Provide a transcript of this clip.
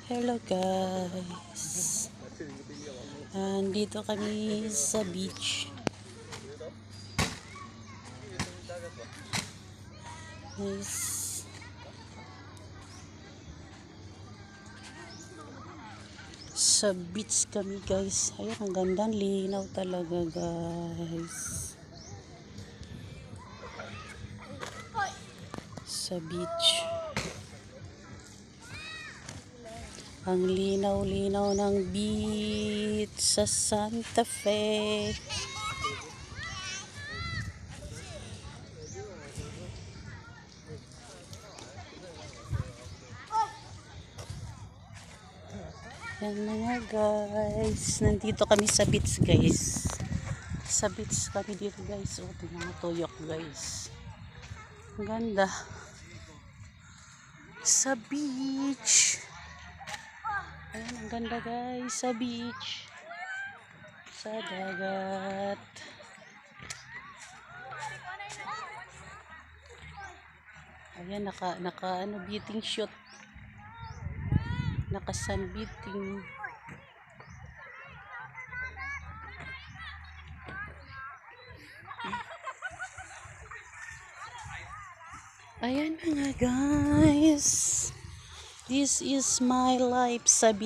Hello guys. Andito kami sa beach. Nice. Sa beach kami guys. Ayun, ang ganda, linaw talaga guys. Sa beach. Ang linaw-linaw ng beach sa Santa Fe. Yan mga guys. Nandito kami sa beach guys. Sa beach kami dito guys. O, tingnan mo tuyok guys. Ang ganda. Sa beach. Ayan, ang ganda guys. Sa beach. Sa dagat. Ayan, naka beating shoot. Naka sun beating. Ayan mga guys. This is my life sa beach.